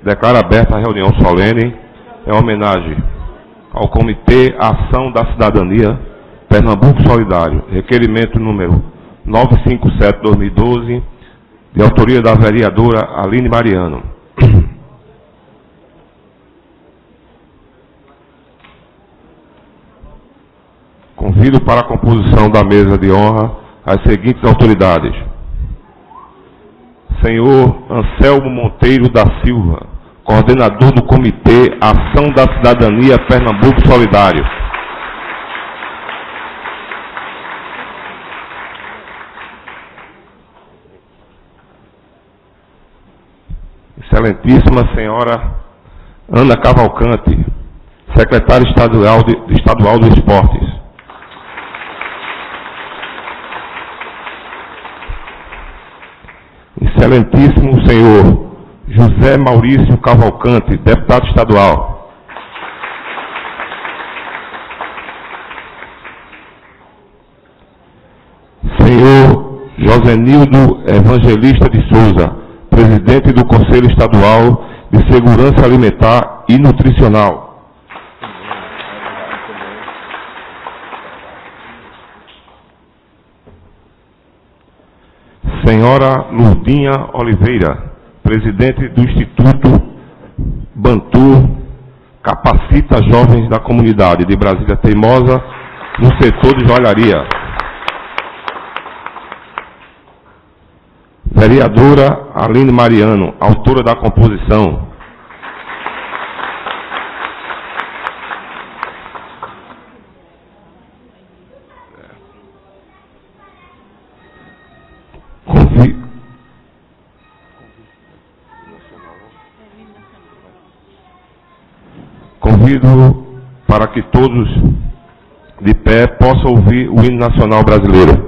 Declaro aberta a reunião solene em homenagem ao Comitê Ação da Cidadania Pernambuco Solidário, requerimento número 957/2012, de autoria da vereadora Aline Mariano. Convido para a composição da mesa de honra as seguintes autoridades: senhor Anselmo Monteiro da Silva, coordenador do Comitê Ação da Cidadania Pernambuco Solidário. Excelentíssima senhora Ana Cavalcante, secretária estadual do Esportes. Excelentíssimo senhor José Maurício Cavalcante, deputado estadual. Senhor Josenildo Evangelista de Souza, presidente do Conselho Estadual de Segurança Alimentar e Nutricional. Senhora Lurdinha Oliveira, presidente do Instituto Bantu Capacita Jovens da Comunidade de Brasília Teimosa, no setor de joalharia. Vereadora Aline Mariano, autora da composição. Convido para que todos de pé possam ouvir o hino nacional brasileiro.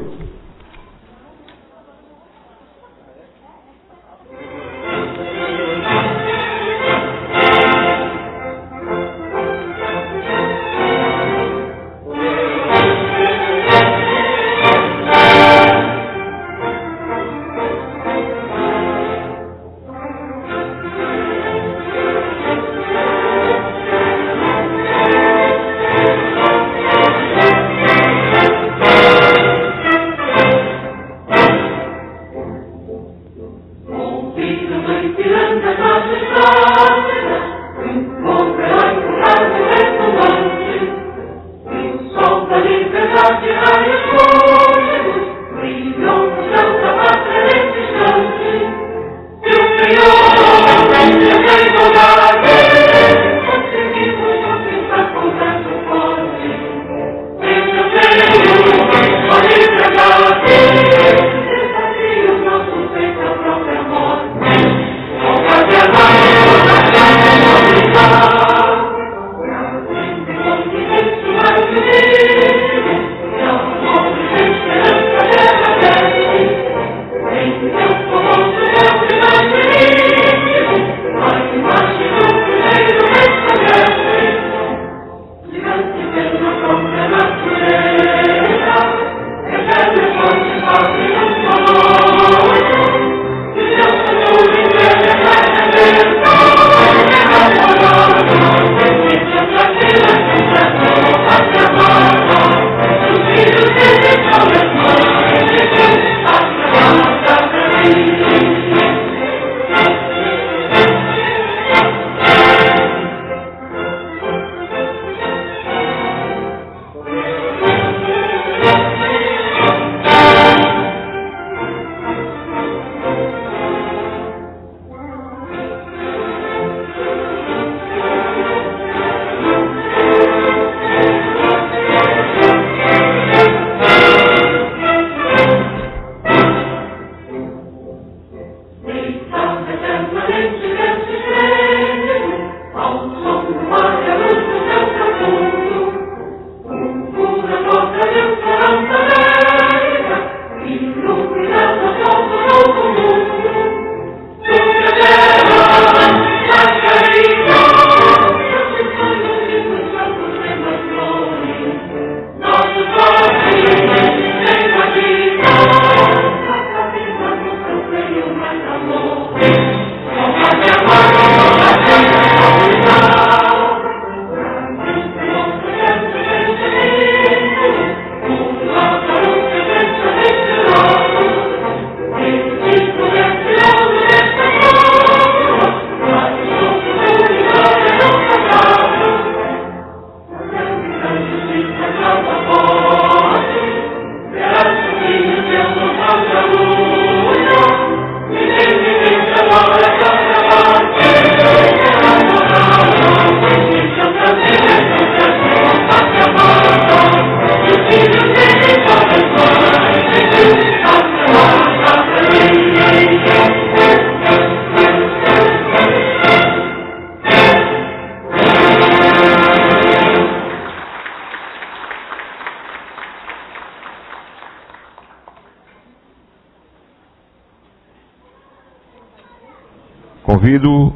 Convido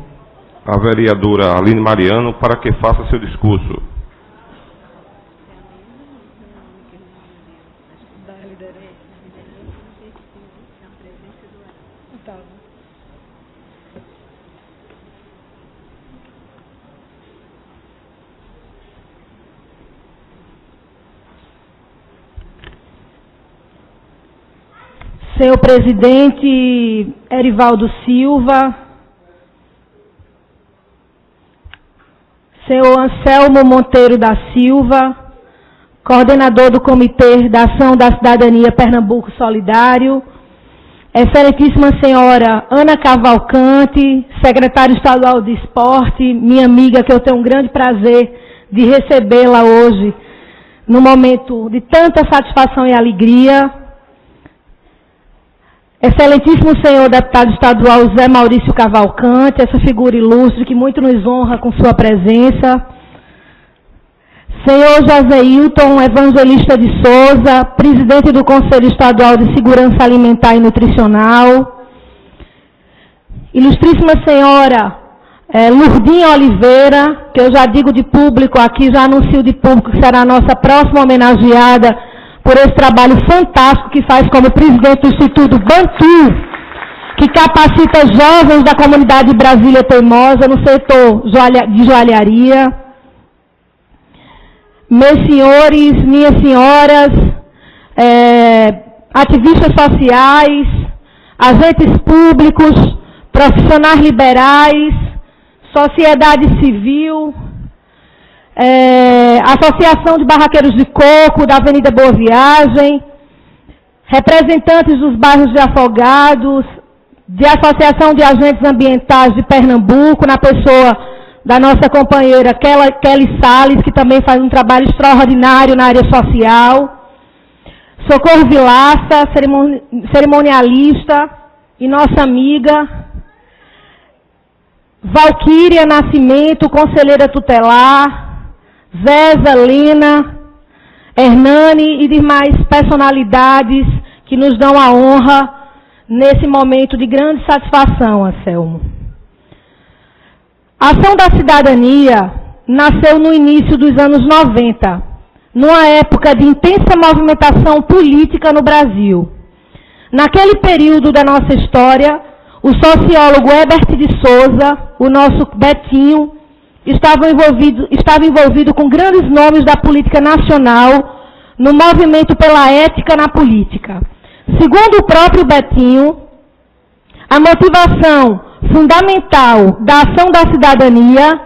a vereadora Aline Mariano para que faça seu discurso. Senhor presidente Erivaldo Silva, senhor Anselmo Monteiro da Silva, coordenador do Comitê da Ação da Cidadania Pernambuco Solidário, excelentíssima senhora Ana Cavalcante, secretária estadual de esporte, minha amiga, que eu tenho um grande prazer de recebê-la hoje, num momento de tanta satisfação e alegria. Excelentíssimo senhor deputado estadual Zé Maurício Cavalcante, essa figura ilustre que muito nos honra com sua presença. Senhor José Hilton Evangelista de Souza, presidente do Conselho Estadual de Segurança Alimentar e Nutricional. Ilustríssima senhora Lurdinha Oliveira, que eu já digo de público aqui, já anuncio de público que será a nossa próxima homenageada por esse trabalho fantástico que faz como presidente do Instituto Bantu, que capacita jovens da comunidade de Brasília Teimosa no setor de joalharia. Meus senhores, minhas senhoras, ativistas sociais, agentes públicos, profissionais liberais, sociedade civil, Associação de Barraqueiros de Coco, da Avenida Boa Viagem, representantes dos bairros de Afogados, de Associação de Agentes Ambientais de Pernambuco, na pessoa da nossa companheira Kelly Salles, que também faz um trabalho extraordinário na área social, Socorro Vilaça, cerimonialista e nossa amiga, Valquíria Nascimento, conselheira tutelar, Zéza, Lina, Hernani e demais personalidades que nos dão a honra nesse momento de grande satisfação, Anselmo. A Ação da Cidadania nasceu no início dos anos 90, numa época de intensa movimentação política no Brasil. Naquele período da nossa história, o sociólogo Herbert de Souza, o nosso Betinho, estava envolvido com grandes nomes da política nacional no movimento pela ética na política. Segundo o próprio Betinho, a motivação fundamental da Ação da Cidadania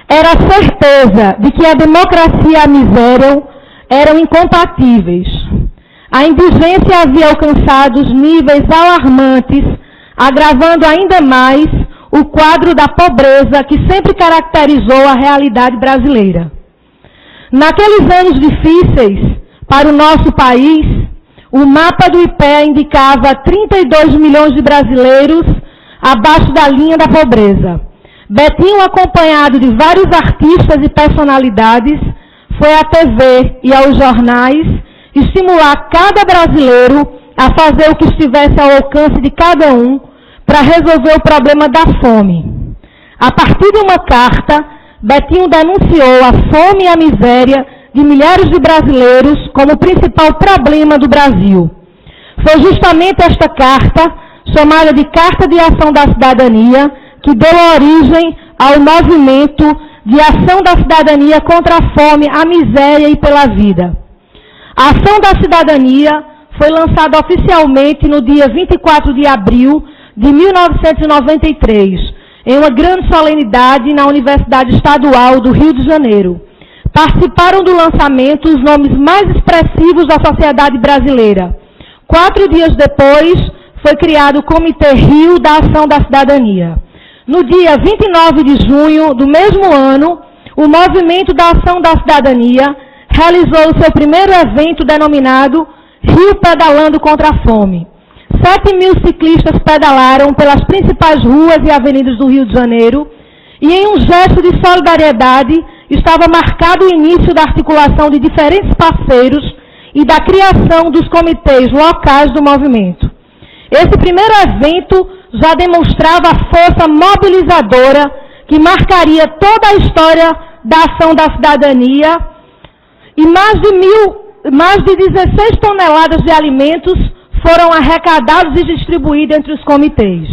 era a certeza de que a democracia e a miséria eram incompatíveis. A indigência havia alcançado níveis alarmantes, agravando ainda mais o quadro da pobreza que sempre caracterizou a realidade brasileira. Naqueles anos difíceis para o nosso país, o mapa do IPEA indicava 32 milhões de brasileiros abaixo da linha da pobreza. Betinho, acompanhado de vários artistas e personalidades, foi à TV e aos jornais estimular cada brasileiro a fazer o que estivesse ao alcance de cada um para resolver o problema da fome. A partir de uma carta, Betinho denunciou a fome e a miséria de milhares de brasileiros como o principal problema do Brasil. Foi justamente esta carta, chamada de Carta de Ação da Cidadania, que deu origem ao movimento de ação da cidadania contra a fome, a miséria e pela vida. A Ação da Cidadania foi lançada oficialmente no dia 24 de abril de 1993, em uma grande solenidade na Universidade Estadual do Rio de Janeiro. Participaram do lançamento os nomes mais expressivos da sociedade brasileira. 4 dias depois, foi criado o Comitê Rio da Ação da Cidadania. No dia 29 de junho do mesmo ano, o Movimento da Ação da Cidadania realizou o seu primeiro evento denominado Rio Pedalando contra a Fome. 7.000 ciclistas pedalaram pelas principais ruas e avenidas do Rio de Janeiro e, em um gesto de solidariedade, estava marcado o início da articulação de diferentes parceiros e da criação dos comitês locais do movimento. Esse primeiro evento já demonstrava a força mobilizadora que marcaria toda a história da ação da cidadania, e mais de 16 toneladas de alimentos foram arrecadados e distribuídos entre os comitês.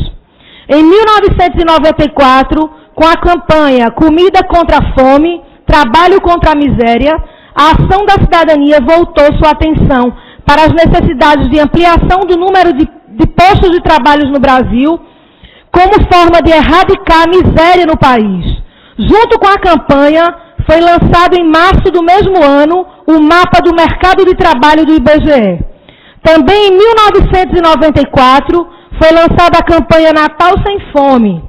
Em 1994, com a campanha Comida contra a Fome, Trabalho contra a Miséria, a ação da cidadania voltou sua atenção para as necessidades de ampliação do número de postos de trabalho no Brasil, como forma de erradicar a miséria no país. Junto com a campanha, foi lançado em março do mesmo ano o mapa do mercado de trabalho do IBGE. Também em 1994, foi lançada a campanha Natal Sem Fome.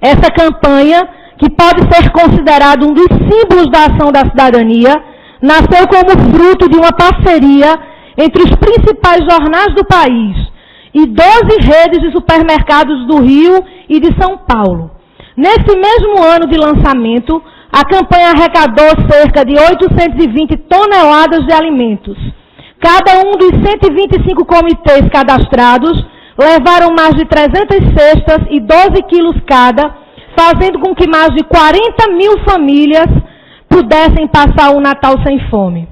Essa campanha, que pode ser considerada um dos símbolos da ação da cidadania, nasceu como fruto de uma parceria entre os principais jornais do país e 12 redes de supermercados do Rio e de São Paulo. Nesse mesmo ano de lançamento, a campanha arrecadou cerca de 820 toneladas de alimentos. Cada um dos 125 comitês cadastrados levaram mais de 300 cestas e 12 quilos cada, fazendo com que mais de 40 mil famílias pudessem passar o Natal sem fome.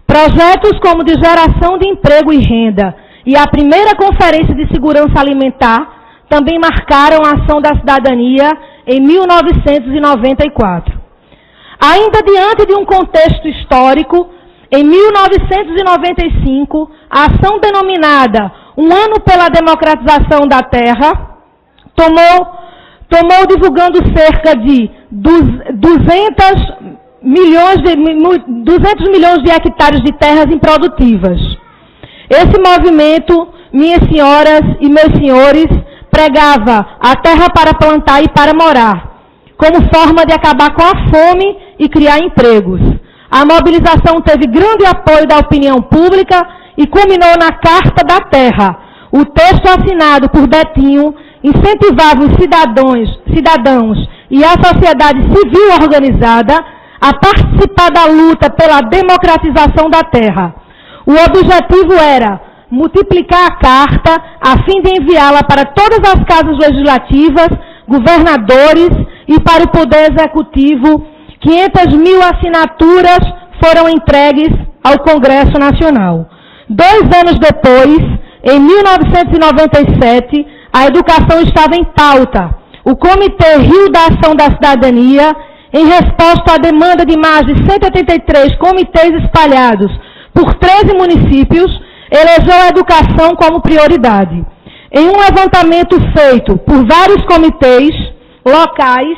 Projetos como de geração de emprego e renda e a primeira Conferência de Segurança Alimentar também marcaram a ação da cidadania em 1994. Ainda diante de um contexto histórico, em 1995, a ação denominada Um Ano pela Democratização da Terra tomou divulgando cerca de 200 milhões de hectares de terras improdutivas. Esse movimento, minhas senhoras e meus senhores, pregava a terra para plantar e para morar, como forma de acabar com a fome e criar empregos. A mobilização teve grande apoio da opinião pública e culminou na Carta da Terra. O texto assinado por Betinho incentivava os cidadãos e a sociedade civil organizada a participar da luta pela democratização da terra. O objetivo era multiplicar a carta a fim de enviá-la para todas as casas legislativas, governadores e para o Poder Executivo. 500 mil assinaturas foram entregues ao Congresso Nacional. 2 anos depois, em 1997, a educação estava em pauta. O Comitê Rio da Ação da Cidadania, em resposta à demanda de mais de 183 comitês espalhados por 13 municípios, elegeu a educação como prioridade. Em um levantamento feito por vários comitês locais,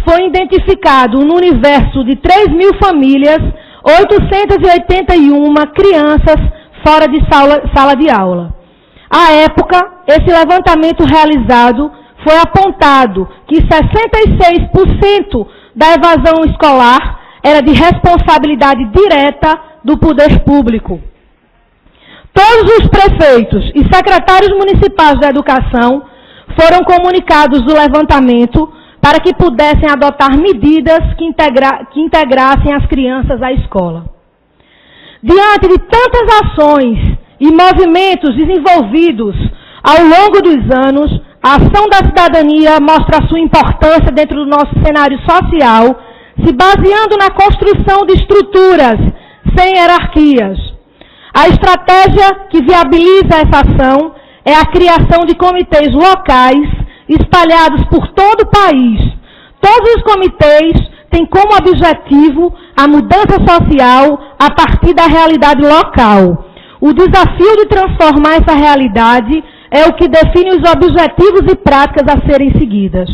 foi identificado no universo de 3.000 famílias, 881 crianças fora de sala de aula. À época, esse levantamento realizado foi apontado que 66% da evasão escolar era de responsabilidade direta do poder público. Todos os prefeitos e secretários municipais da educação foram comunicados do levantamento para que pudessem adotar medidas que integrassem as crianças à escola. Diante de tantas ações e movimentos desenvolvidos ao longo dos anos, a ação da cidadania mostra a sua importância dentro do nosso cenário social, se baseando na construção de estruturas sem hierarquias. A estratégia que viabiliza essa ação é a criação de comitês locais espalhados por todo o país. Todos os comitês têm como objetivo a mudança social a partir da realidade local. O desafio de transformar essa realidade é o que define os objetivos e práticas a serem seguidas.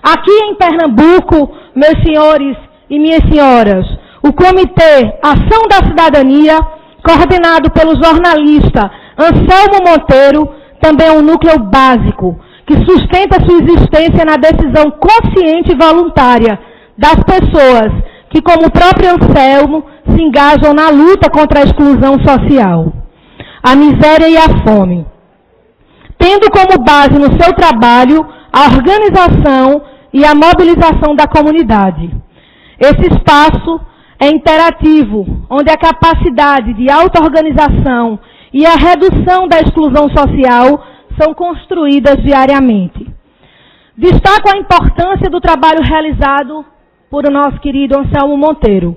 Aqui em Pernambuco, meus senhores e minhas senhoras, o Comitê Ação da Cidadania, coordenado pelo jornalista Anselmo Monteiro, também é um núcleo básico, que sustenta sua existência na decisão consciente e voluntária das pessoas que, como o próprio Anselmo, se engajam na luta contra a exclusão social, a miséria e a fome, tendo como base no seu trabalho a organização e a mobilização da comunidade. Esse espaço é interativo, onde a capacidade de auto-organização e a redução da exclusão social são construídas diariamente. Destaco a importância do trabalho realizado por o nosso querido Anselmo Monteiro,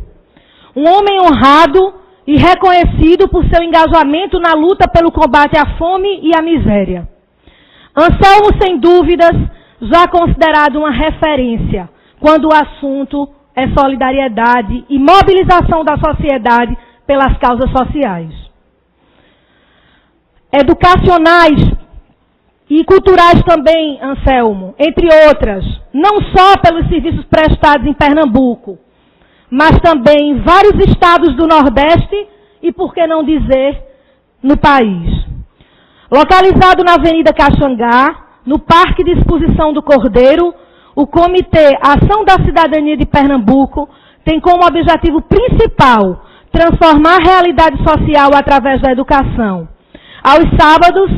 um homem honrado e reconhecido por seu engajamento na luta pelo combate à fome e à miséria. Anselmo, sem dúvidas, já considerado uma referência quando o assunto é solidariedade e mobilização da sociedade pelas causas sociais. Educacionais e culturais também, Anselmo, entre outras, não só pelos serviços prestados em Pernambuco, mas também em vários estados do Nordeste e, por que não dizer, no país. Localizado na Avenida Caxangá, no Parque de Exposição do Cordeiro, o Comitê Ação da Cidadania de Pernambuco tem como objetivo principal transformar a realidade social através da educação. Aos sábados,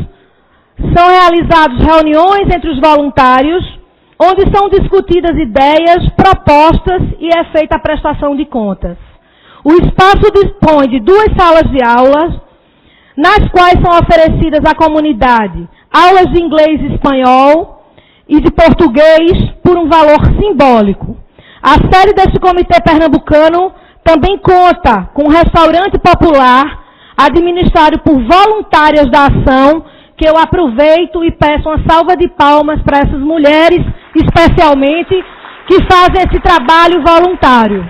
são realizadas reuniões entre os voluntários, onde são discutidas ideias, propostas e é feita a prestação de contas. O espaço dispõe de 2 salas de aulas, nas quais são oferecidas à comunidade aulas de inglês e espanhol e de português por um valor simbólico. A sede deste comitê pernambucano também conta com um restaurante popular administrado por voluntárias da ação, que eu aproveito e peço uma salva de palmas para essas mulheres, especialmente, que fazem esse trabalho voluntário.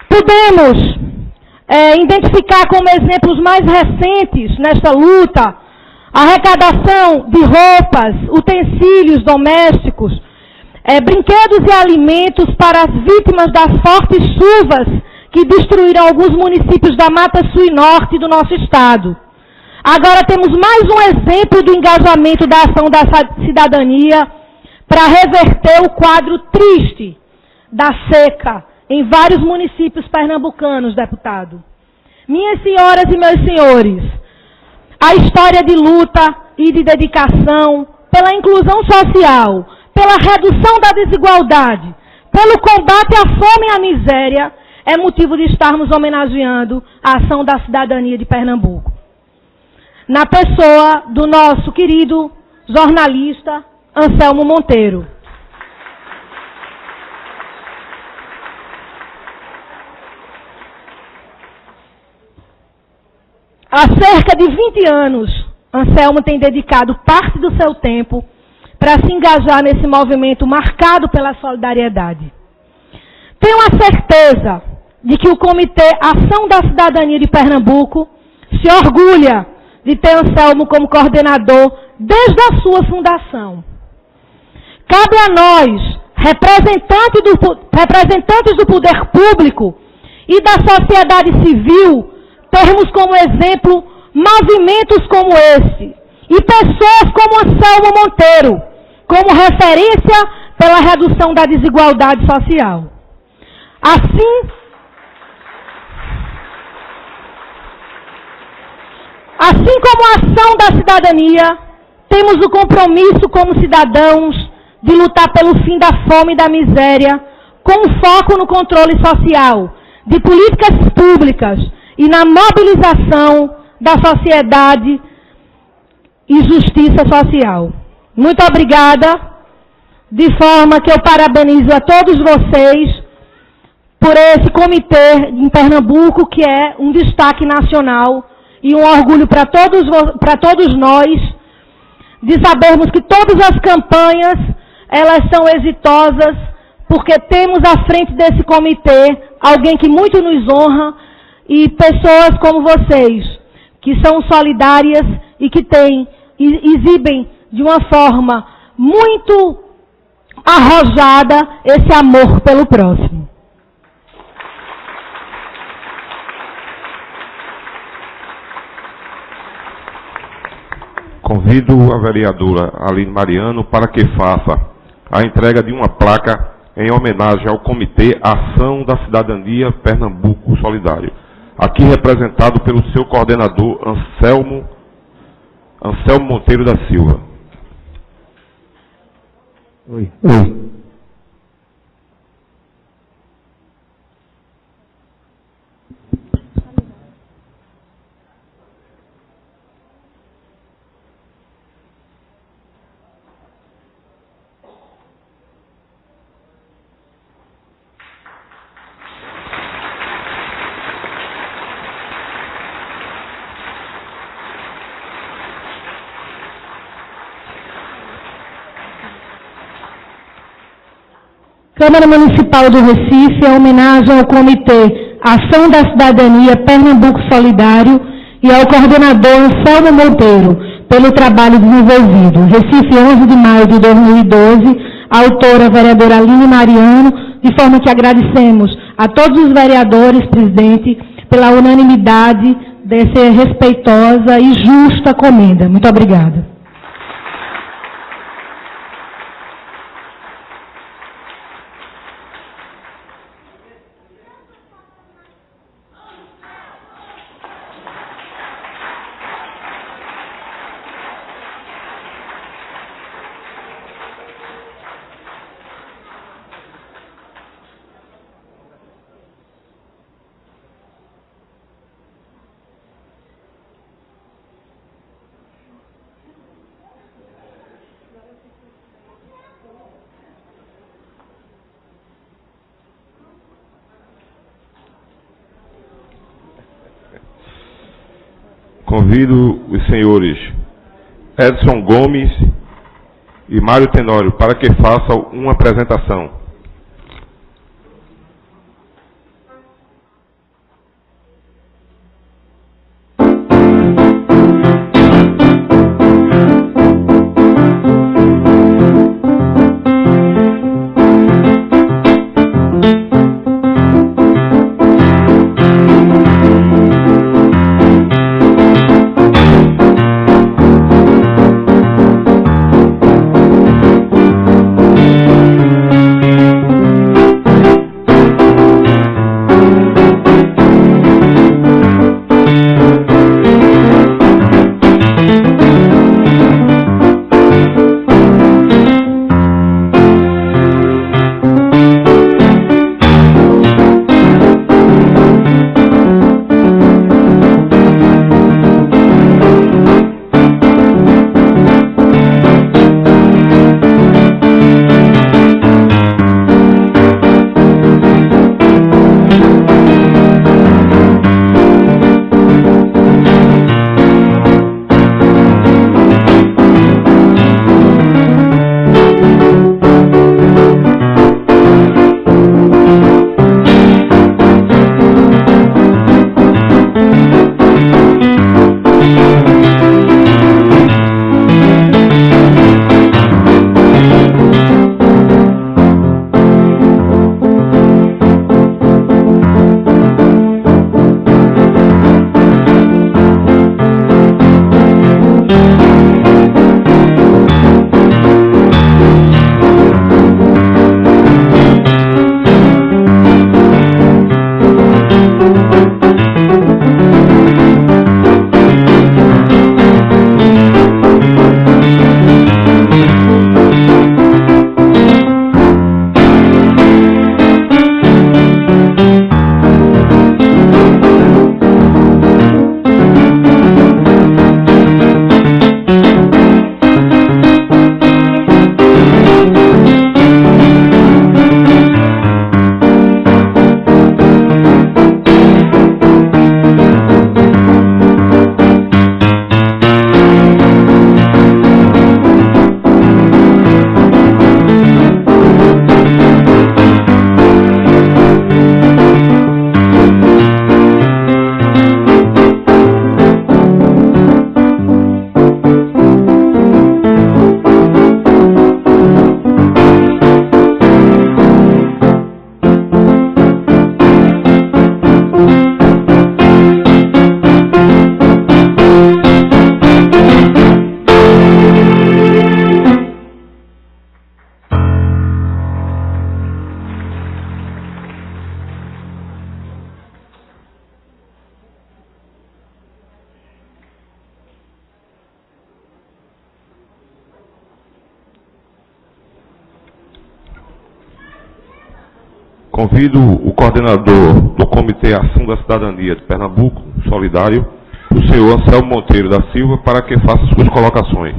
Podemos identificar como exemplos mais recentes nesta luta a arrecadação de roupas, utensílios domésticos, brinquedos e alimentos para as vítimas das fortes chuvas que destruíram alguns municípios da Mata Sul e Norte do nosso estado. Agora temos mais um exemplo do engajamento da ação da cidadania para reverter o quadro triste da seca em vários municípios pernambucanos, deputado. Minhas senhoras e meus senhores, a história de luta e de dedicação pela inclusão social, pela redução da desigualdade, pelo combate à fome e à miséria, é motivo de estarmos homenageando a ação da cidadania de Pernambuco. Na pessoa do nosso querido jornalista Anselmo Monteiro. Há cerca de 20 anos, Anselmo tem dedicado parte do seu tempo para se engajar nesse movimento marcado pela solidariedade. Tenho a certeza de que o Comitê Ação da Cidadania de Pernambuco se orgulha de ter Anselmo como coordenador desde a sua fundação. Cabe a nós, representantes do poder público e da sociedade civil, termos como exemplo movimentos como esse e pessoas como Anselmo Monteiro, como referência pela redução da desigualdade social. Assim como a ação da cidadania, temos o compromisso como cidadãos de lutar pelo fim da fome e da miséria, com foco no controle social, de políticas públicas e na mobilização da sociedade e justiça social. Muito obrigada, de forma que eu parabenizo a todos vocês por esse comitê em Pernambuco, que é um destaque nacional e um orgulho para todos nós, de sabermos que todas as campanhas, elas são exitosas, porque temos à frente desse comitê alguém que muito nos honra e pessoas como vocês, que são solidárias e que exibem de uma forma muito arrojada esse amor pelo próximo. Convido a vereadora Aline Mariano para que faça a entrega de uma placa em homenagem ao Comitê Ação da Cidadania Pernambuco Solidário, aqui representado pelo seu coordenador Anselmo Monteiro da Silva. Oi. Câmara Municipal do Recife, em homenagem ao Comitê Ação da Cidadania Pernambuco Solidário e ao coordenador Anselmo Monteiro, pelo trabalho desenvolvido. Recife, 11 de maio de 2012, autora, vereadora Aline Mariano, de forma que agradecemos a todos os vereadores, presidente, pela unanimidade dessa respeitosa e justa comenda. Muito obrigada. Convido os senhores Edson Gomes e Mário Tenório para que façam uma apresentação. Convido o coordenador do Comitê Ação da Cidadania de Pernambuco Solidário, o senhor Anselmo Monteiro da Silva, para que faça suas colocações.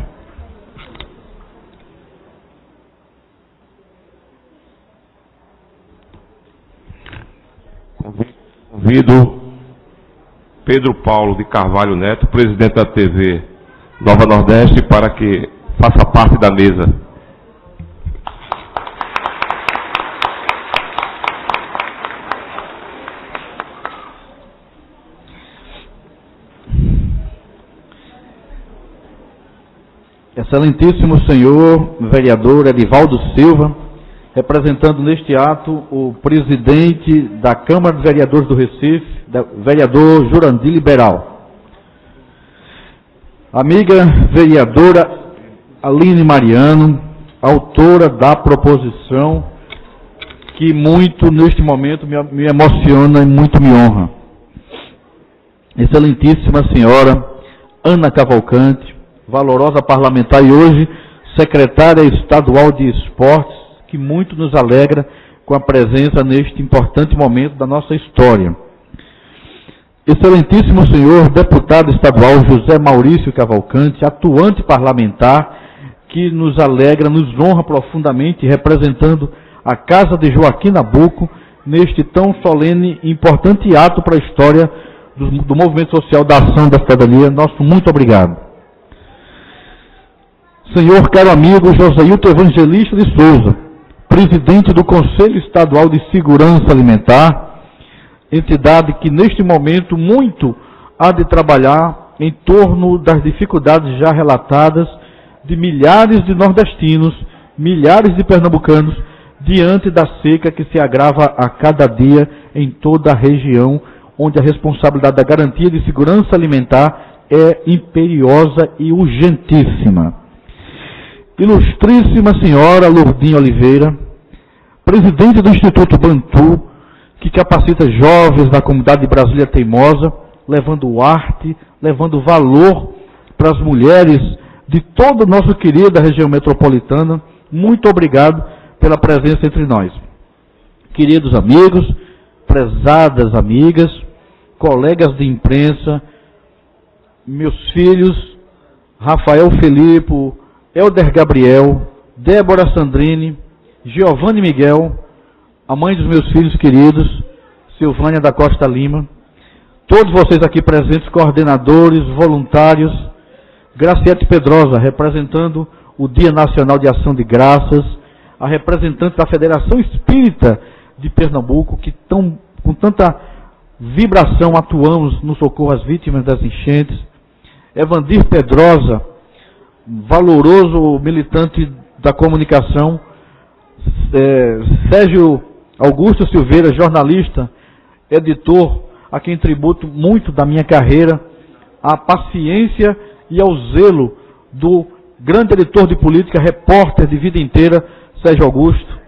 Convido Pedro Paulo de Carvalho Neto, presidente da TV Nova Nordeste, para que faça parte da mesa. Excelentíssimo senhor vereador Edivaldo Silva, representando neste ato o presidente da Câmara de Vereadores do Recife, vereador Jurandir Liberal. Amiga vereadora Aline Mariano, autora da proposição, que muito neste momento me emociona e muito me honra. Excelentíssima senhora Ana Cavalcante, valorosa parlamentar e hoje secretária estadual de esportes, que muito nos alegra com a presença neste importante momento da nossa história. Excelentíssimo senhor deputado estadual José Maurício Cavalcante, atuante parlamentar, que nos alegra, nos honra profundamente, representando a Casa de Joaquim Nabuco, neste tão solene e importante ato para a história do movimento social da ação da cidadania. Nosso muito obrigado. Senhor caro amigo Joséilton Evangelista de Souza, presidente do Conselho Estadual de Segurança Alimentar, entidade que neste momento muito há de trabalhar em torno das dificuldades já relatadas de milhares de nordestinos, milhares de pernambucanos, diante da seca que se agrava a cada dia em toda a região, onde a responsabilidade da garantia de segurança alimentar é imperiosa e urgentíssima. Ilustríssima senhora Lourdinha Oliveira, presidente do Instituto Bantu, que capacita jovens da comunidade de Brasília Teimosa, levando arte, levando valor para as mulheres de toda a nossa querida região metropolitana. Muito obrigado pela presença entre nós. Queridos amigos, prezadas amigas, colegas de imprensa, meus filhos, Rafael Felipe, Helder Gabriel, Débora Sandrine, Giovanni Miguel, a mãe dos meus filhos queridos, Silvânia da Costa Lima, todos vocês aqui presentes, coordenadores, voluntários, Graciete Pedrosa, representando o Dia Nacional de Ação de Graças, a representante da Federação Espírita de Pernambuco, que com tanta vibração atuamos no socorro às vítimas das enchentes, Evandir Pedrosa, valoroso militante da comunicação, Sérgio Augusto Silveira, jornalista, editor, a quem tributo muito da minha carreira, a paciência e ao zelo do grande editor de política, repórter de vida inteira, Sérgio Augusto,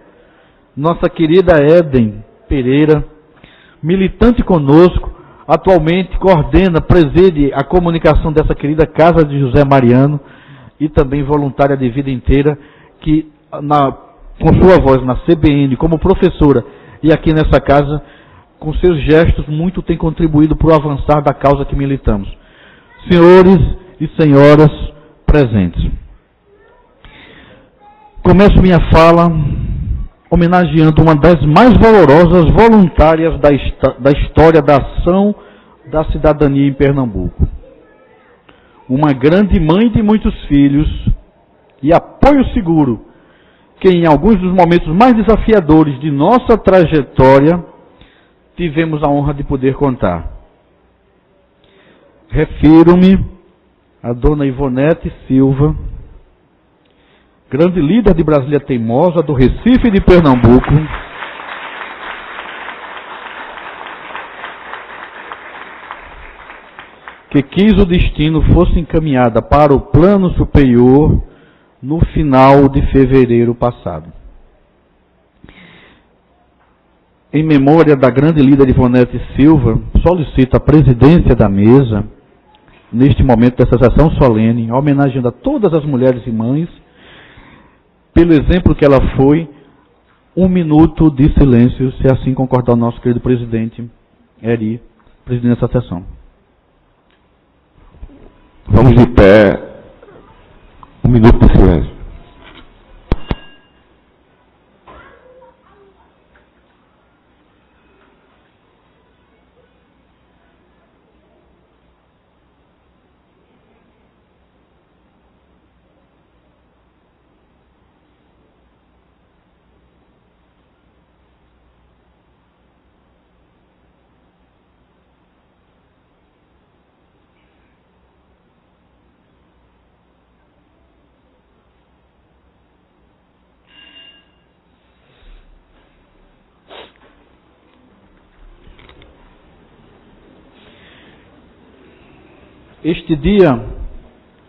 nossa querida Éden Pereira, militante conosco, atualmente coordena, preside a comunicação dessa querida Casa de José Mariano, e também voluntária de vida inteira, que com sua voz na CBN, como professora, e aqui nessa casa, com seus gestos, muito tem contribuído para o avançar da causa que militamos. Senhores e senhoras presentes, começo minha fala homenageando uma das mais valorosas voluntárias da história da ação da cidadania em Pernambuco. Uma grande mãe de muitos filhos e apoio seguro, que em alguns dos momentos mais desafiadores de nossa trajetória, tivemos a honra de poder contar. Refiro-me a dona Ivonete Silva, grande líder de Brasília Teimosa, do Recife e de Pernambuco, que quis o destino fosse encaminhada para o plano superior no final de fevereiro passado. Em memória da grande líder Ivonete Silva, solicito a presidência da mesa, neste momento dessa sessão solene, homenageando a todas as mulheres e mães, pelo exemplo que ela foi, 1 minuto de silêncio, se assim concordar o nosso querido presidente Eri, presidente dessa sessão. Vamos de pé, 1 minuto de silêncio. Este dia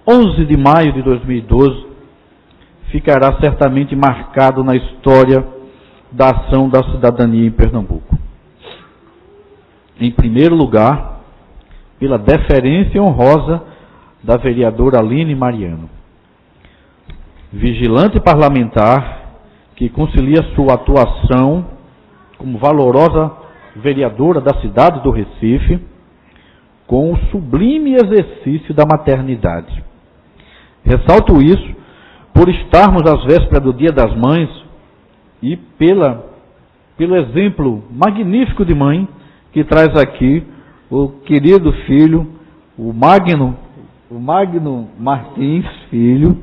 11 de maio de 2012 ficará certamente marcado na história da ação da cidadania em Pernambuco. Em primeiro lugar, pela deferência honrosa da vereadora Aline Mariano, vigilante parlamentar que concilia sua atuação como valorosa vereadora da cidade do Recife com o sublime exercício da maternidade. Ressalto isso por estarmos às vésperas do Dia das Mães e pelo exemplo magnífico de mãe que traz aqui o querido filho, o Magno Martins Filho,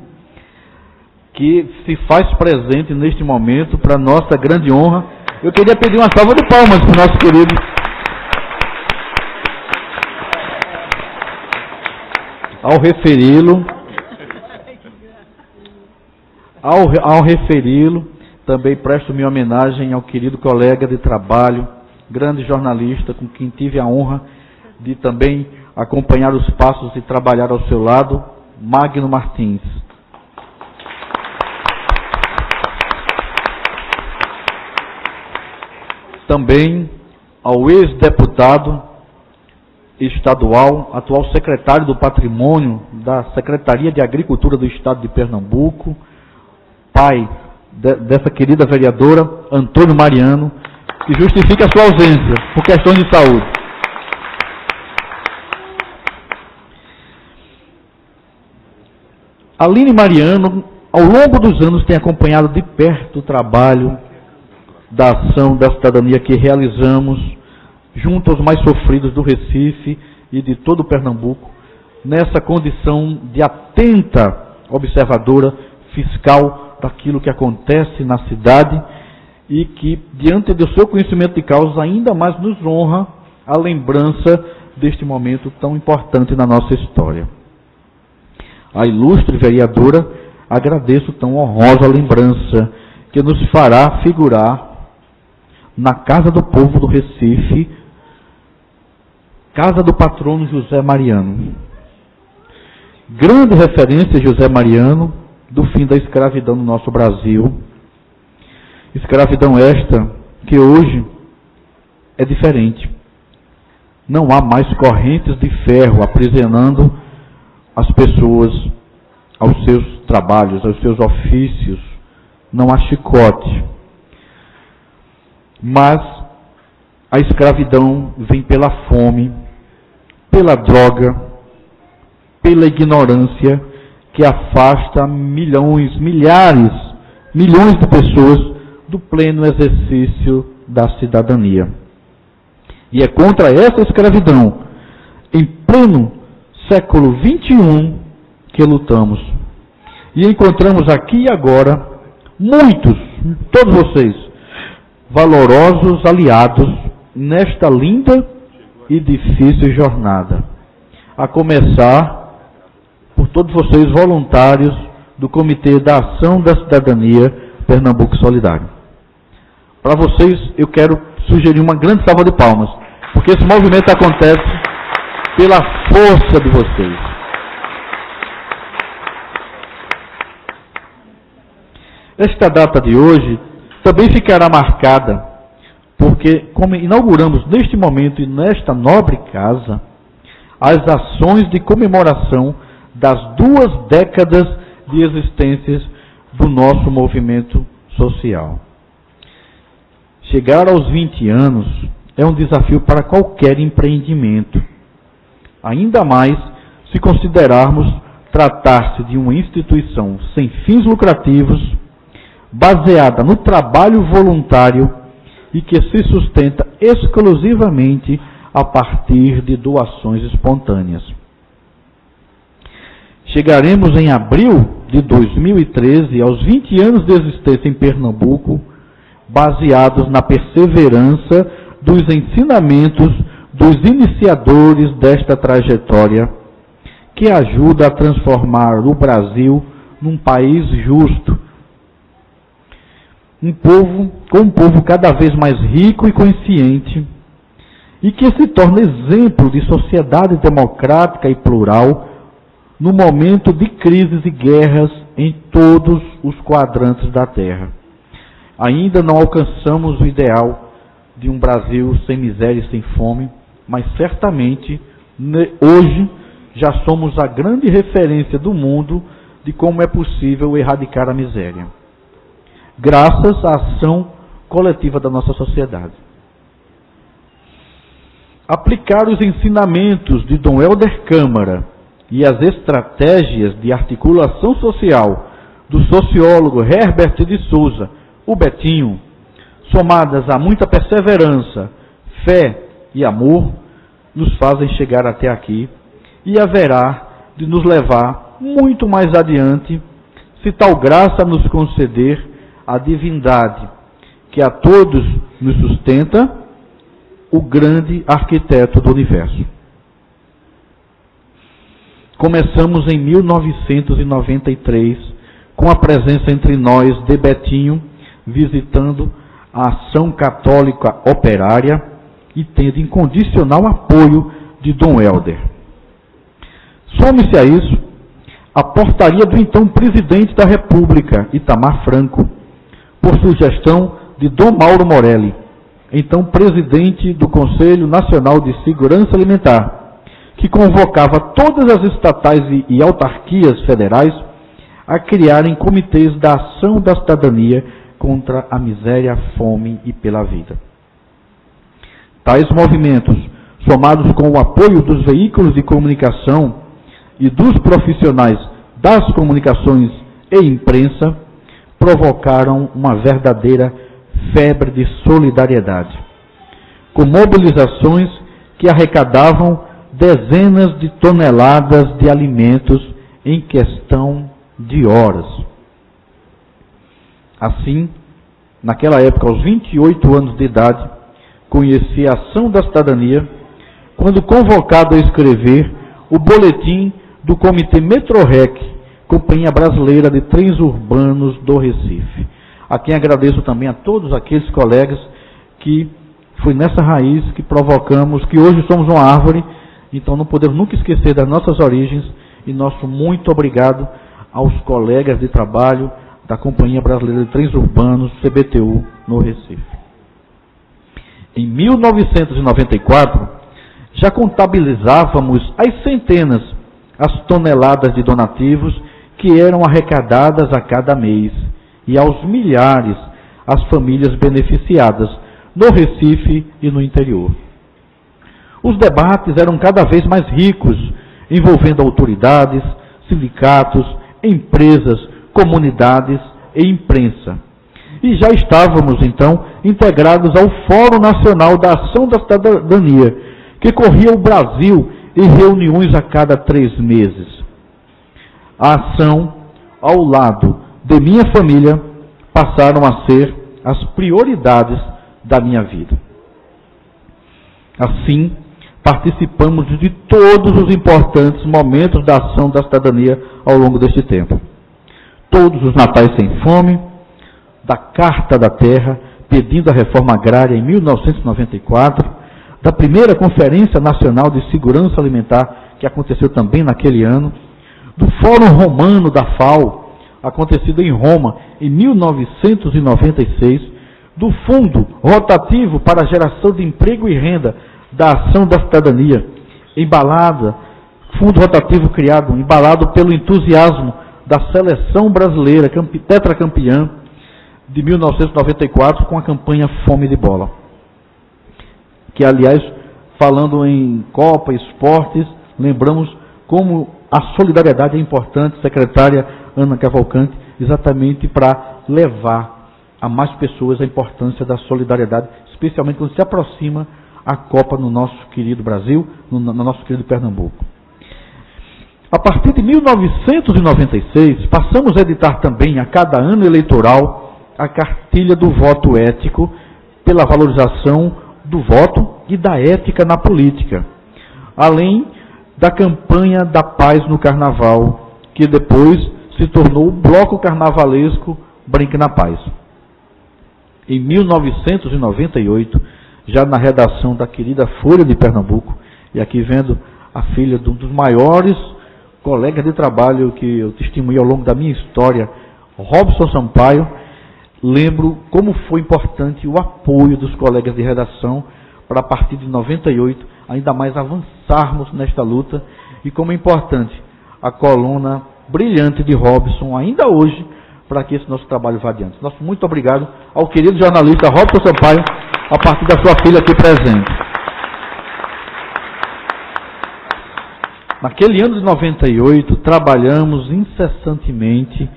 que se faz presente neste momento para nossa grande honra. Eu queria pedir uma salva de palmas para o nosso querido. Ao referi-lo, também presto minha homenagem ao querido colega de trabalho, grande jornalista, com quem tive a honra de também acompanhar os passos e trabalhar ao seu lado, Magno Martins. Também ao ex-deputado estadual, atual secretário do Patrimônio da Secretaria de Agricultura do Estado de Pernambuco, pai dessa querida vereadora, Antônio Mariano, que justifica a sua ausência por questões de saúde. Aline Mariano, ao longo dos anos, tem acompanhado de perto o trabalho da ação da cidadania que realizamos junto aos mais sofridos do Recife e de todo o Pernambuco, nessa condição de atenta observadora fiscal daquilo que acontece na cidade e que, diante do seu conhecimento de causa, ainda mais nos honra a lembrança deste momento tão importante na nossa história. A ilustre vereadora, agradeço tão honrosa lembrança que nos fará figurar na Casa do Povo do Recife, Casa do Patrono José Mariano. Grande referência José Mariano do fim da escravidão no nosso Brasil. Escravidão esta que hoje é diferente. Não há mais correntes de ferro aprisionando as pessoas aos seus trabalhos, aos seus ofícios. Não há chicote. Mas a escravidão vem pela fome, pela droga, pela ignorância que afasta milhões de pessoas do pleno exercício da cidadania. E é contra essa escravidão, em pleno século XXI, que lutamos. E encontramos aqui e agora muitos, todos vocês, valorosos aliados nesta linda e difícil jornada. A começar por todos vocês voluntários do Comitê da Ação da Cidadania Pernambuco Solidário. Para vocês, eu quero sugerir uma grande salva de palmas, porque esse movimento acontece pela força de vocês. Esta data de hoje também ficará marcada, porque como inauguramos neste momento e nesta nobre casa, as ações de comemoração das 2 décadas de existência do nosso movimento social. Chegar aos 20 anos é um desafio para qualquer empreendimento, ainda mais se considerarmos tratar-se de uma instituição sem fins lucrativos, baseada no trabalho voluntário e que se sustenta exclusivamente a partir de doações espontâneas. Chegaremos em abril de 2013 aos 20 anos de existência em Pernambuco, baseados na perseverança dos ensinamentos dos iniciadores desta trajetória, que ajuda a transformar o Brasil num país justo, com um povo cada vez mais rico e consciente, e que se torna exemplo de sociedade democrática e plural no momento de crises e guerras em todos os quadrantes da Terra. Ainda não alcançamos o ideal de um Brasil sem miséria e sem fome, mas certamente hoje já somos a grande referência do mundo de como é possível erradicar a miséria, graças à ação coletiva da nossa sociedade. Aplicar os ensinamentos de Dom Helder Câmara e as estratégias de articulação social do sociólogo Herbert de Souza, o Betinho, somadas a muita perseverança, fé e amor, nos fazem chegar até aqui e haverá de nos levar muito mais adiante, se tal graça nos conceder a divindade que a todos nos sustenta, o grande arquiteto do universo. Começamos em 1993 com a presença entre nós de Betinho, visitando a Ação Católica Operária e tendo incondicional apoio de Dom Helder. Some-se a isso a portaria do então presidente da República, Itamar Franco, por sugestão de Dom Mauro Morelli, então presidente do Conselho Nacional de Segurança Alimentar, que convocava todas as estatais e autarquias federais a criarem comitês da ação da cidadania contra a miséria, a fome e pela vida. Tais movimentos, somados com o apoio dos veículos de comunicação e dos profissionais das comunicações e imprensa, provocaram uma verdadeira febre de solidariedade, com mobilizações que arrecadavam dezenas de toneladas de alimentos em questão de horas. Assim, naquela época, aos 28 anos de idade, conheci a Ação da Cidadania, quando convocado a escrever o boletim do Comitê Metrorec, Companhia Brasileira de Trens Urbanos do Recife, a quem agradeço também a todos aqueles colegas que foi nessa raiz que provocamos, que hoje somos uma árvore. Então não podemos nunca esquecer das nossas origens e nosso muito obrigado aos colegas de trabalho da Companhia Brasileira de Trens Urbanos, CBTU, no Recife. Em 1994, já contabilizávamos as centenas, as toneladas de donativos que eram arrecadadas a cada mês e aos milhares as famílias beneficiadas no Recife e no interior. Os debates eram cada vez mais ricos, envolvendo autoridades, sindicatos, empresas, comunidades e imprensa. E já estávamos, então, integrados ao Fórum Nacional da Ação da Cidadania, que corria o Brasil em reuniões a cada 3 meses. A ação, ao lado de minha família, passaram a ser as prioridades da minha vida. Assim, participamos de todos os importantes momentos da Ação da Cidadania ao longo deste tempo. Todos os Natais sem fome, da Carta da Terra, pedindo a reforma agrária em 1994, da primeira Conferência Nacional de Segurança Alimentar, que aconteceu também naquele ano, do Fórum Romano da FAO, acontecido em Roma em 1996, do Fundo Rotativo para a Geração de Emprego e Renda da Ação da Cidadania, fundo rotativo criado, embalado pelo entusiasmo da seleção brasileira, tetracampeã de 1994, com a campanha Fome de Bola. Que, aliás, falando em Copa, esportes, lembramos como a solidariedade é importante, secretária Ana Cavalcante, exatamente para levar a mais pessoas a importância da solidariedade, especialmente quando se aproxima a Copa no nosso querido Brasil, no nosso querido Pernambuco. A partir de 1996, passamos a editar também, a cada ano eleitoral, a cartilha do voto ético, pela valorização do voto e da ética na política, além da campanha da paz no Carnaval, que depois se tornou o bloco carnavalesco Brinque na Paz. Em 1998, já na redação da querida Folha de Pernambuco, e aqui vendo a filha de um dos maiores colegas de trabalho que eu testemunhei ao longo da minha história, Robson Sampaio, lembro como foi importante o apoio dos colegas de redação para, a partir de 98, ainda mais avançarmos nesta luta, e como é importante a coluna brilhante de Robson, ainda hoje, para que esse nosso trabalho vá adiante. Nosso muito obrigado ao querido jornalista Robson Sampaio, a partir da sua filha aqui presente. Naquele ano de 98, trabalhamos incessantemente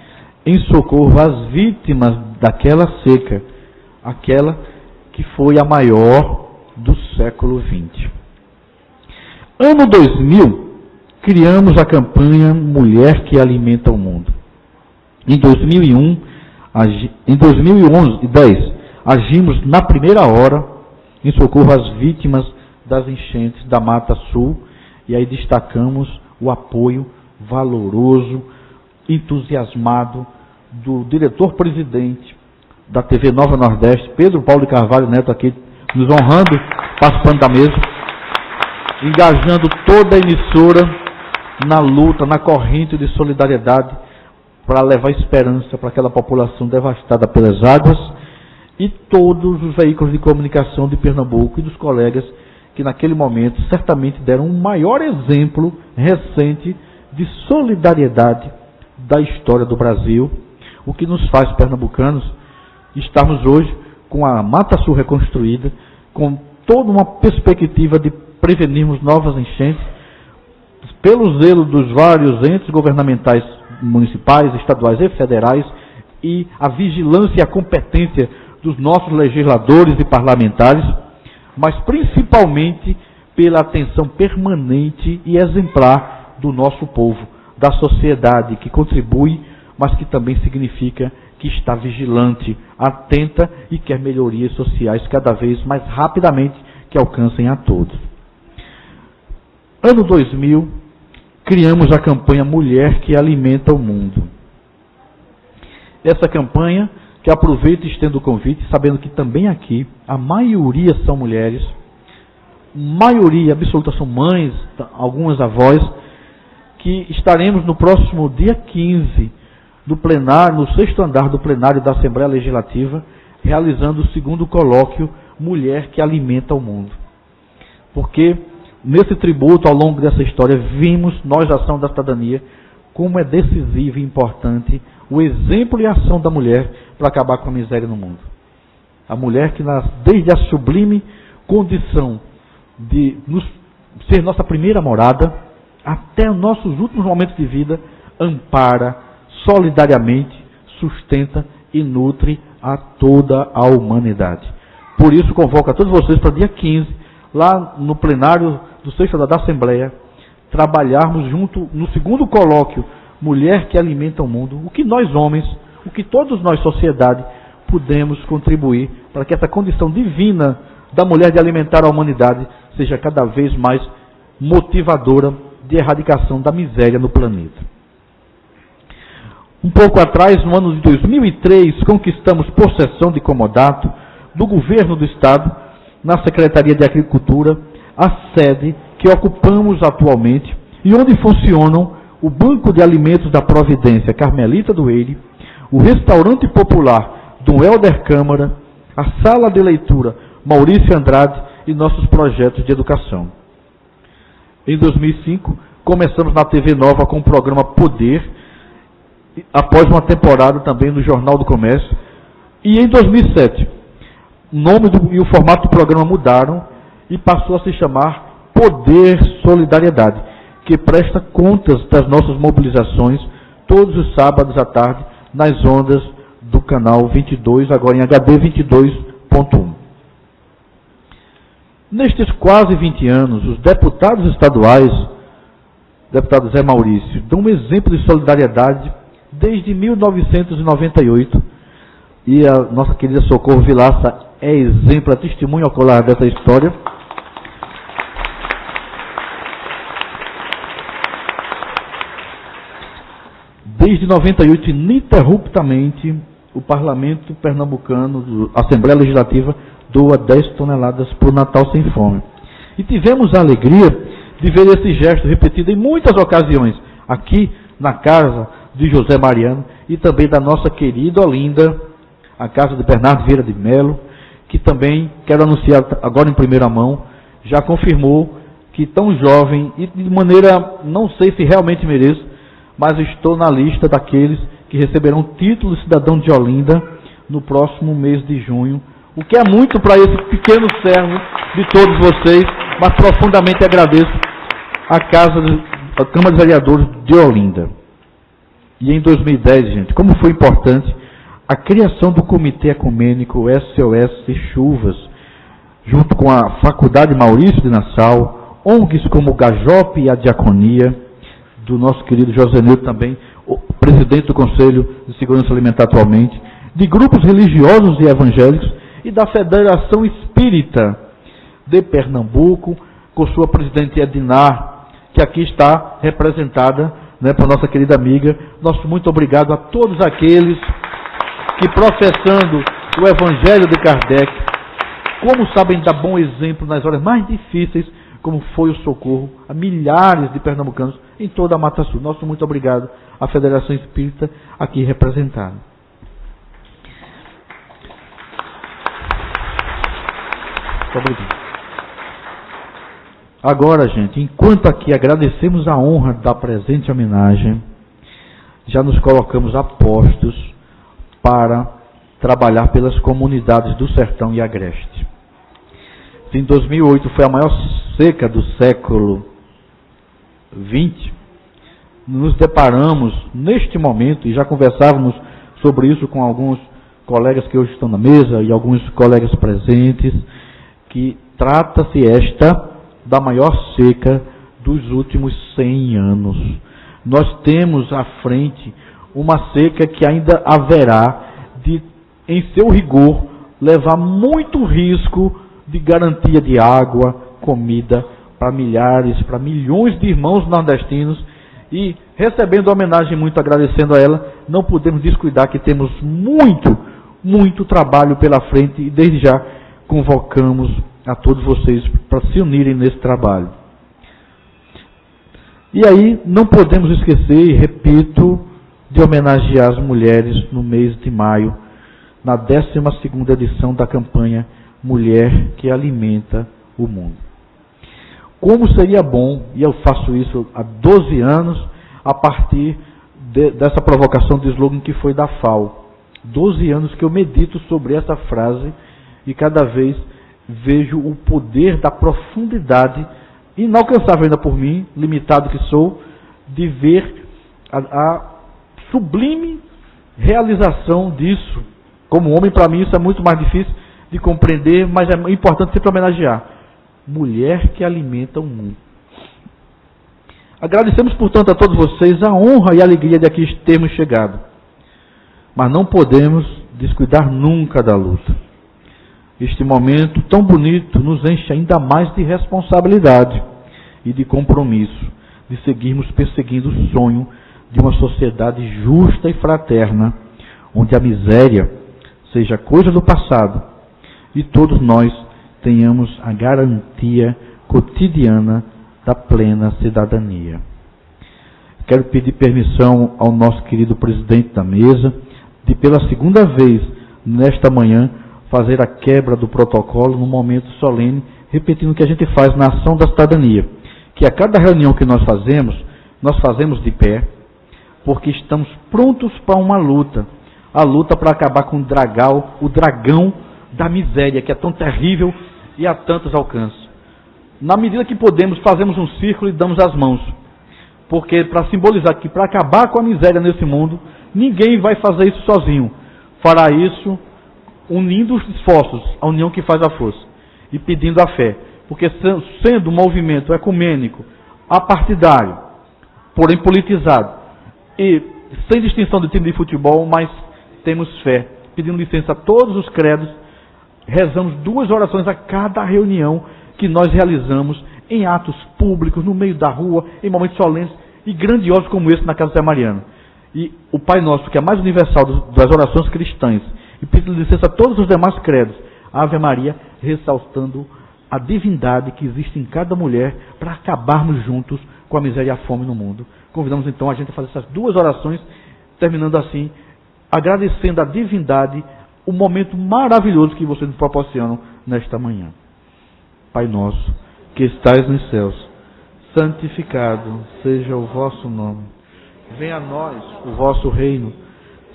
em socorro às vítimas daquela seca, aquela que foi a maior do século XX. Ano 2000, criamos a campanha Mulher que Alimenta o Mundo. Em 2010, agimos na primeira hora em socorro às vítimas das enchentes da Mata Sul, e aí destacamos o apoio valoroso, entusiasmado do diretor-presidente da TV Nova Nordeste, Pedro Paulo de Carvalho Neto, aqui nos honrando, participando da mesa, engajando toda a emissora na luta, na corrente de solidariedade para levar esperança para aquela população devastada pelas águas, e todos os veículos de comunicação de Pernambuco e dos colegas que naquele momento certamente deram um maior exemplo recente de solidariedade da história do Brasil, o que nos faz, pernambucanos, estarmos hoje com a Mata Sul reconstruída, com toda uma perspectiva de prevenirmos novas enchentes, pelo zelo dos vários entes governamentais municipais, estaduais e federais, e a vigilância e a competência dos nossos legisladores e parlamentares, mas principalmente pela atenção permanente e exemplar do nosso povo, da sociedade que contribui, mas que também significa que está vigilante, atenta e quer melhorias sociais cada vez mais rapidamente que alcancem a todos. Ano 2000, criamos a campanha Mulher que Alimenta o Mundo. Essa campanha, que aproveito e estendo o convite, sabendo que também aqui a maioria são mulheres, maioria absoluta são mães, algumas avós, que estaremos no próximo dia 15 do plenário, no 6º andar do plenário da Assembleia Legislativa, realizando o 2º colóquio Mulher que Alimenta o Mundo. Porque nesse tributo, ao longo dessa história, vimos, nós da Ação da Cidadania, como é decisivo e importante o exemplo e a ação da mulher para acabar com a miséria no mundo. A mulher que, desde a sublime condição de ser nossa primeira morada, até os nossos últimos momentos de vida, ampara, solidariamente, sustenta e nutre a toda a humanidade. Por isso, convoco a todos vocês para dia 15, lá no plenário do 6º andar da Assembleia, trabalharmos junto no 2º colóquio Mulher que Alimenta o Mundo, o que nós homens, o que todos nós, sociedade, podemos contribuir para que essa condição divina da mulher de alimentar a humanidade seja cada vez mais motivadora de erradicação da miséria no planeta. Um pouco atrás, no ano de 2003, conquistamos possessão de comodato do governo do Estado, na Secretaria de Agricultura, a sede que ocupamos atualmente e onde funcionam o Banco de Alimentos da Providência Carmelita do Eire, o Restaurante Popular Dom Helder Câmara, a Sala de Leitura Maurício Andrade e nossos projetos de educação. Em 2005, começamos na TV Nova com o programa Poder, após uma temporada também no Jornal do Comércio, e em 2007, o nome e o formato do programa mudaram e passou a se chamar Poder Solidariedade, que presta contas das nossas mobilizações todos os sábados à tarde nas ondas do canal 22, agora em HD 22.1. Nestes quase 20 anos, os deputados estaduais, deputado Zé Maurício, dão um exemplo de solidariedade desde 1998, e a nossa querida Socorro Vilaça é exemplo, é testemunho ocular dessa história. Desde 98, ininterruptamente, o Parlamento Pernambucano, a Assembleia Legislativa, doa 10 toneladas para o Natal Sem Fome. E tivemos a alegria de ver esse gesto repetido em muitas ocasiões, aqui na casa de José Mariano e também da nossa querida Olinda, a casa de Bernardo Vieira de Melo, que também, quero anunciar agora em primeira mão, já confirmou que tão jovem e de maneira, não sei se realmente mereço, mas estou na lista daqueles que receberão título de cidadão de Olinda no próximo mês de junho, o que é muito para esse pequeno servo de todos vocês, mas profundamente agradeço à Câmara de Vereadores de Olinda. E em 2010, gente, como foi importante a criação do Comitê Ecumênico SOS Chuvas, junto com a Faculdade Maurício de Nassau, ONGs como o Gajop e a Diaconia, do nosso querido José Nilton também, o presidente do Conselho de Segurança Alimentar atualmente, de grupos religiosos e evangélicos e da Federação Espírita de Pernambuco, com sua presidente Edinar, que aqui está representada, né, para nossa querida amiga. Nosso muito obrigado a todos aqueles que, professando o Evangelho de Kardec, como sabem dar bom exemplo nas horas mais difíceis, como foi o socorro a milhares de pernambucanos em toda a Mata Sul. Nosso muito obrigado à Federação Espírita aqui representada. Muito obrigado. Agora, gente, enquanto aqui agradecemos a honra da presente homenagem, já nos colocamos a postos para trabalhar pelas comunidades do Sertão e Agreste. Em 2008 foi a maior seca do século XX. Nos deparamos neste momento, e já conversávamos sobre isso com alguns colegas que hoje estão na mesa e alguns colegas presentes, que trata-se esta da maior seca dos últimos 100 anos. Nós temos à frente uma seca que ainda haverá de, em seu rigor, levar muito risco de garantia de água, comida para milhares, para milhões de irmãos nordestinos. E recebendo a homenagem, muito agradecendo a ela, não podemos descuidar que temos muito trabalho pela frente e desde já convocamos a todos vocês para se unirem nesse trabalho. E aí não podemos esquecer, e repito, de homenagear as mulheres no mês de maio, na 12ª edição da campanha Mulher que Alimenta o Mundo. Como seria bom, e eu faço isso há 12 anos, a partir dessa provocação de slogan que foi da FAO. 12 anos que eu medito sobre essa frase e cada vez vejo o poder da profundidade, inalcançável ainda por mim, limitado que sou, de ver a sublime realização disso. Como homem, para mim, isso é muito mais difícil de compreender, mas é importante sempre homenagear. Mulher que alimenta o mundo. Agradecemos, portanto, a todos vocês a honra e a alegria de aqui termos chegado. Mas não podemos descuidar nunca da luta. Este momento tão bonito nos enche ainda mais de responsabilidade e de compromisso, de seguirmos perseguindo o sonho de uma sociedade justa e fraterna, onde a miséria seja coisa do passado e todos nós tenhamos a garantia cotidiana da plena cidadania. Quero pedir permissão ao nosso querido presidente da mesa de, pela segunda vez nesta manhã, fazer a quebra do protocolo num momento solene, repetindo o que a gente faz na ação da cidadania, que a cada reunião que nós fazemos de pé, porque estamos prontos para uma luta, a luta para acabar com o dragão da miséria, que é tão terrível e a tantos alcances. Na medida que podemos, fazemos um círculo e damos as mãos, porque para simbolizar que para acabar com a miséria nesse mundo, ninguém vai fazer isso sozinho, fará isso unindo os esforços, a união que faz a força, e pedindo a fé, porque sendo um movimento ecumênico, apartidário, porém politizado, e sem distinção de time de futebol, mas temos fé, pedindo licença a todos os credos, rezamos 2 orações a cada reunião que nós realizamos em atos públicos, no meio da rua, em momentos solenes e grandiosos como esse na Casa Zé Mariano. E o Pai Nosso, que é a mais universal das orações cristãs, e pedindo licença a todos os demais credos, Ave Maria, ressaltando a divindade que existe em cada mulher para acabarmos juntos com a miséria e a fome no mundo. Convidamos então a gente a fazer essas duas orações, terminando assim, agradecendo a divindade o momento maravilhoso que vocês nos proporcionam nesta manhã. Pai nosso, que estais nos céus, santificado seja o vosso nome. Venha a nós o vosso reino,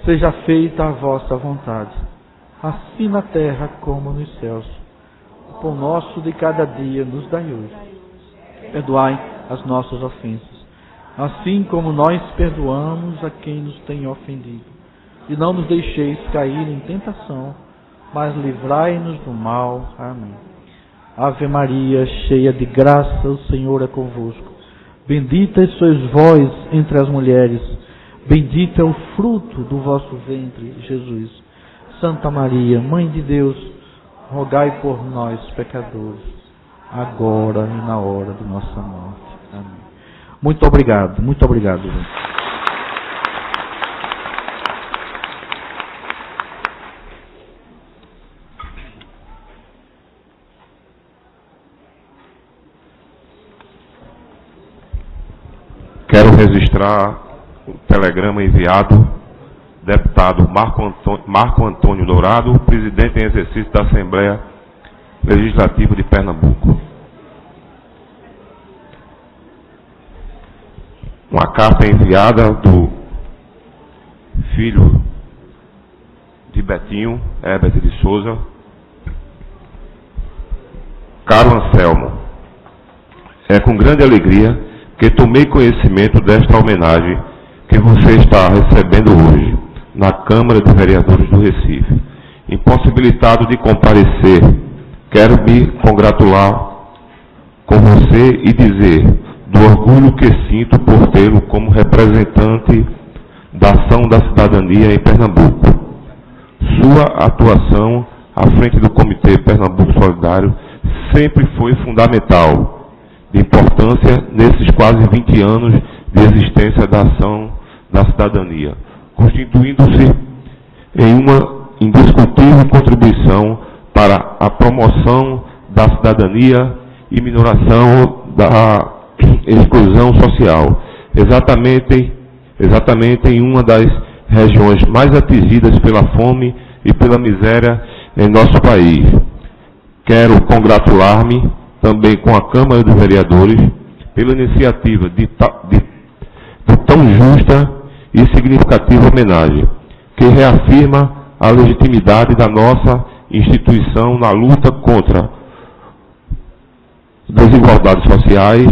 seja feita a vossa vontade, assim na terra como nos céus. O pão nosso de cada dia nos dai hoje. Perdoai as nossas ofensas, assim como nós perdoamos a quem nos tem ofendido. E não nos deixeis cair em tentação, mas livrai-nos do mal. Amém. Ave Maria, cheia de graça, o Senhor é convosco. Bendita sois vós entre as mulheres, bendito é o fruto do vosso ventre, Jesus. Santa Maria, Mãe de Deus, rogai por nós, pecadores, agora e na hora de nossa morte. Amém. Muito obrigado, gente. Quero registrar o telegrama enviado, deputado Marco Antônio Dourado, presidente em exercício da Assembleia Legislativa de Pernambuco. Uma carta enviada do filho de Betinho, Herbert de Souza. Caro Anselmo, é com grande alegria que tomei conhecimento desta homenagem que você está recebendo hoje na Câmara de Vereadores do Recife. Impossibilitado de comparecer, quero me congratular com você e dizer do orgulho que sinto por tê-lo como representante da ação da cidadania em Pernambuco. Sua atuação à frente do Comitê Pernambuco Solidário sempre foi fundamental, de importância nesses quase 20 anos de existência da ação da cidadania, constituindo-se em uma indiscutível contribuição para a promoção da cidadania e minoração da exclusão social, exatamente em uma das regiões mais atingidas pela fome e pela miséria em nosso país. Quero congratular-me também com a Câmara dos Vereadores pela iniciativa de tão justa e significativa homenagem, que reafirma a legitimidade da nossa instituição na luta contra desigualdades sociais,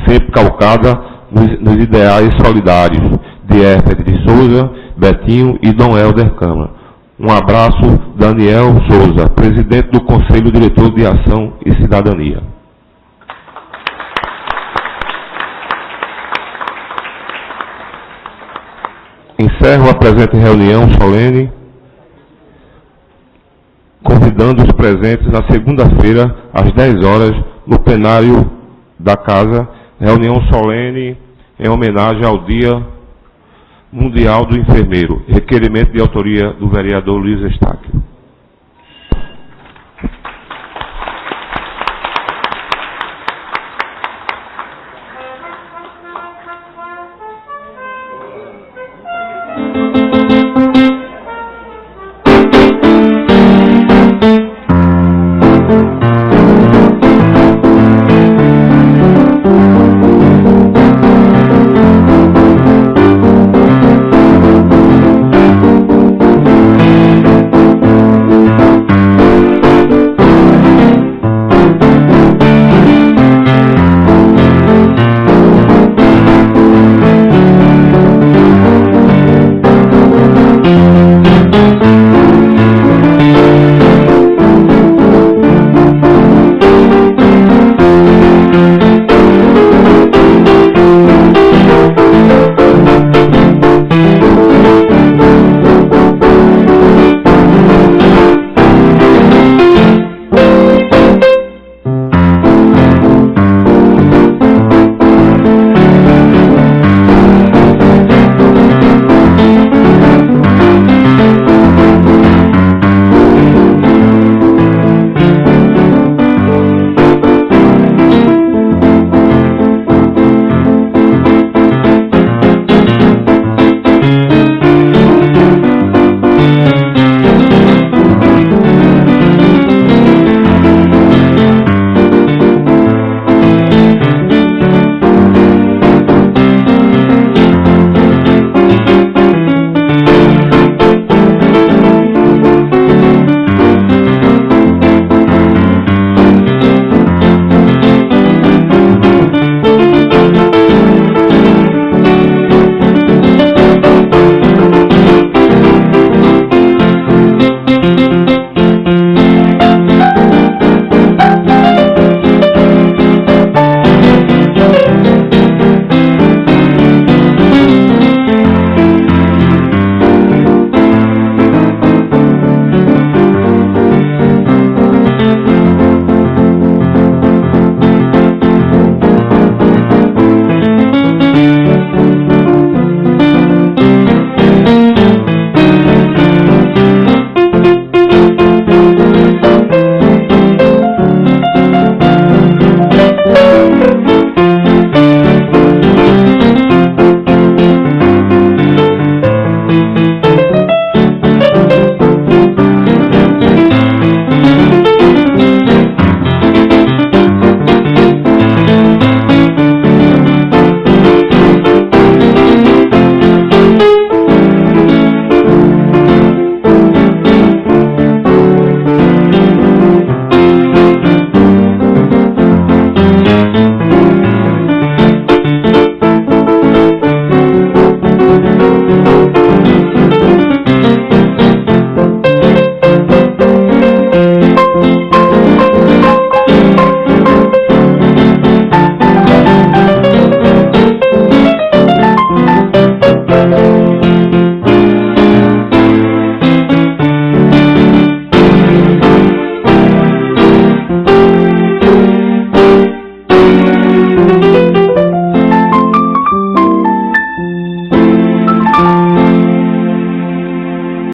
sempre calcada nos ideais solidários de Herbert de Souza, Betinho e Dom Helder Câmara. Um abraço, Daniel Souza, presidente do Conselho Diretor de Ação e Cidadania. Encerro a presente reunião solene, convidando os presentes na segunda-feira, às 10 horas, no plenário da Casa, reunião solene em homenagem ao Dia Mundial do Enfermeiro, requerimento de autoria do vereador Luiz Estáquio.